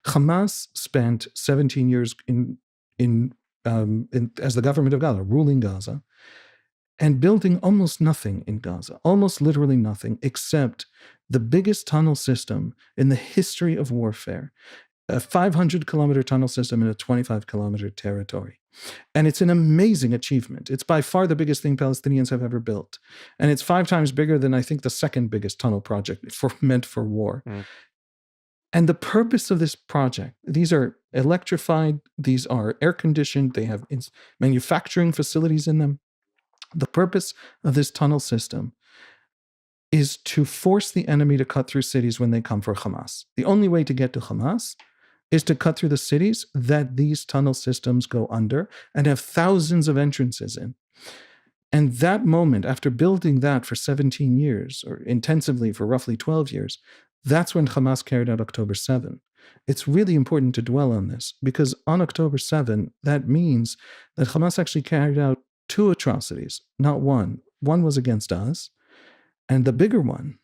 Hamas spent 17 years as the government of Gaza, ruling Gaza, and building almost nothing in Gaza, almost literally nothing, except the biggest tunnel system in the history of warfare, a 500-kilometer tunnel system in a 25-kilometer territory. And it's an amazing achievement. It's by far the biggest thing Palestinians have ever built. And it's 5 times bigger than, I think, the second biggest tunnel project meant for war. And the purpose of this project, these are electrified, these are air-conditioned, they have manufacturing facilities in them. The purpose of this tunnel system is to force the enemy to cut through cities when they come for Hamas. The only way to get to Hamas is to cut through the cities that these tunnel systems go under and have thousands of entrances in. And that moment, after building that for 17 years, or intensively for roughly 12 years, that's when Hamas carried out October 7. It's really important to dwell on this, because on October 7, that means that Hamas actually carried out 2 atrocities, not one. One was against us, and the bigger one,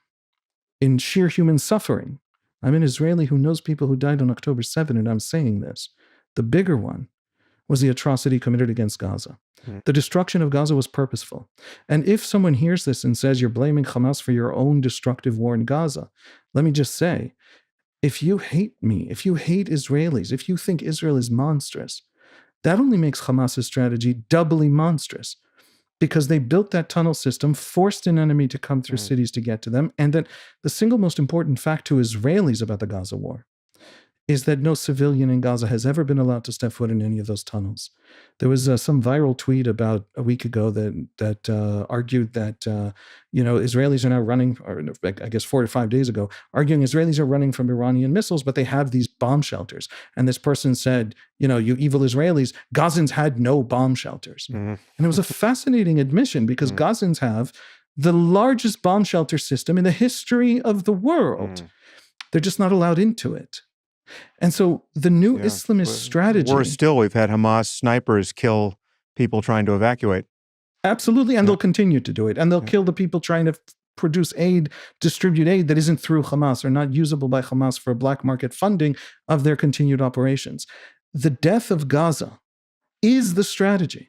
in sheer human suffering. I'm an Israeli who knows people who died on October 7, and I'm saying this. The bigger one was the atrocity committed against Gaza. The destruction of Gaza was purposeful. And if someone hears this and says you're blaming Hamas for your own destructive war in Gaza, let me just say, if you hate me, if you hate Israelis, if you think Israel is monstrous, that only makes Hamas's strategy doubly monstrous, because they built that tunnel system, forced an enemy to come through cities to get to them, and that the single most important fact to Israelis about the Gaza war is that no civilian in Gaza has ever been allowed to step foot in any of those tunnels. There was some viral tweet about a week ago that argued that Israelis are now running, or I guess 4 to 5 days ago, arguing Israelis are running from Iranian missiles, but they have these bomb shelters. And this person said, you evil Israelis, Gazans had no bomb shelters. And it was a fascinating admission, because Gazans have the largest bomb shelter system in the history of the world. They're just not allowed into it. And so the new Islamist strategy... Worse still, we've had Hamas snipers kill people trying to evacuate. Absolutely, and they'll continue to do it. And they'll kill the people trying to produce aid, distribute aid that isn't through Hamas or not usable by Hamas for black market funding of their continued operations. The death of Gaza is the strategy.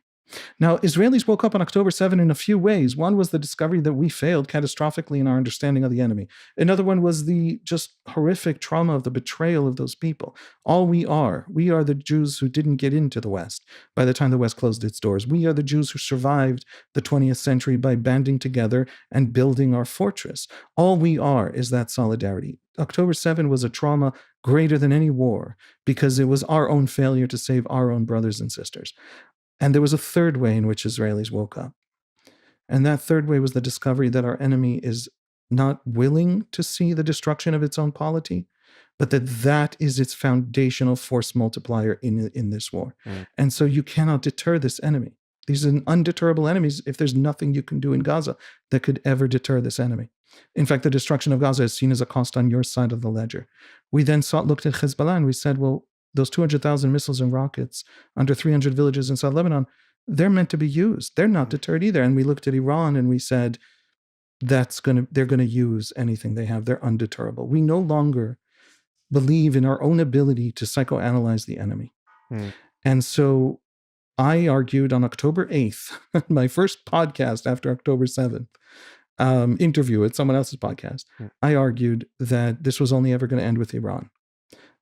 Now, Israelis woke up on October 7 in a few ways. One was the discovery that we failed catastrophically in our understanding of the enemy. Another one was the just horrific trauma of the betrayal of those people. All we are the Jews who didn't get into the West by the time the West closed its doors. We are the Jews who survived the 20th century by banding together and building our fortress. All we are is that solidarity. October 7 was a trauma greater than any war, because it was our own failure to save our own brothers and sisters. And there was a third way in which Israelis woke up. And that third way was the discovery that our enemy is not willing to see the destruction of its own polity, but that is its foundational force multiplier in this war. And so you cannot deter this enemy. These are undeterrable enemies if there's nothing you can do in Gaza that could ever deter this enemy. In fact, the destruction of Gaza is seen as a cost on your side of the ledger. We then looked at Hezbollah and we said, well, those 200,000 missiles and rockets under 300 villages in South Lebanon, they're meant to be used. They're not deterred either. And we looked at Iran and we said, they're going to use anything they have. They're undeterrable. We no longer believe in our own ability to psychoanalyze the enemy. And so I argued on October 8th, my first podcast after October 7th, interview at someone else's podcast, I argued that this was only ever going to end with Iran.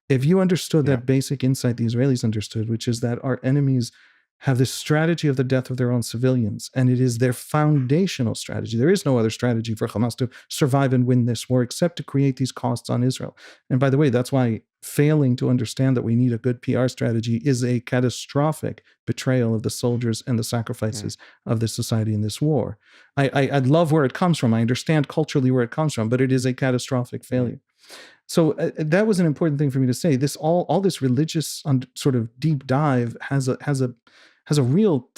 If you understood that basic insight the Israelis understood, which is that our enemies have this strategy of the death of their own civilians, and it is their foundational strategy. There is no other strategy for Hamas to survive and win this war except to create these costs on Israel. And by the way, that's why failing to understand that we need a good PR strategy is a catastrophic betrayal of the soldiers and the sacrifices of this society in this war. I love where it comes from. I understand culturally where it comes from, but it is a catastrophic failure. So that was an important thing for me to say. This all this religious sort of deep dive has a real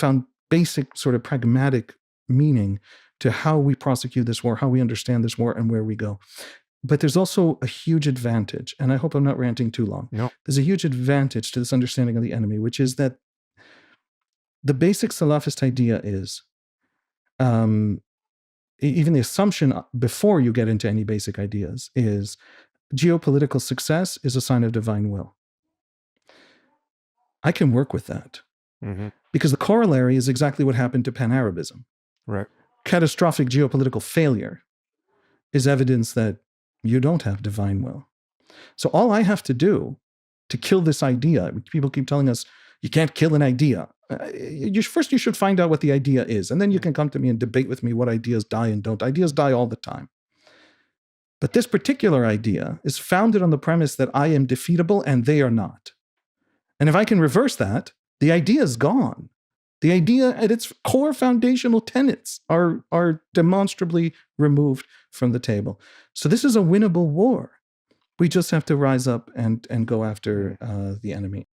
basic sort of pragmatic meaning to how we prosecute this war, how we understand this war, and where we go. But there's also a huge advantage, and I hope I'm not ranting too long. No. There's a huge advantage to this understanding of the enemy, which is that the basic Salafist idea is, even the assumption before you get into any basic ideas is, geopolitical success is a sign of divine will. I can work with that. Mm-hmm. Because the corollary is exactly what happened to Pan-Arabism. Right. Catastrophic geopolitical failure is evidence that you don't have divine will. So all I have to do to kill this idea, people keep telling us, you can't kill an idea. First, you should find out what the idea is, and then you can come to me and debate with me what ideas die and don't. Ideas die all the time. But this particular idea is founded on the premise that I am defeatable and they are not. And if I can reverse that, the idea is gone. The idea at its core foundational tenets are demonstrably removed from the table. So this is a winnable war. We just have to rise up and go after the enemy.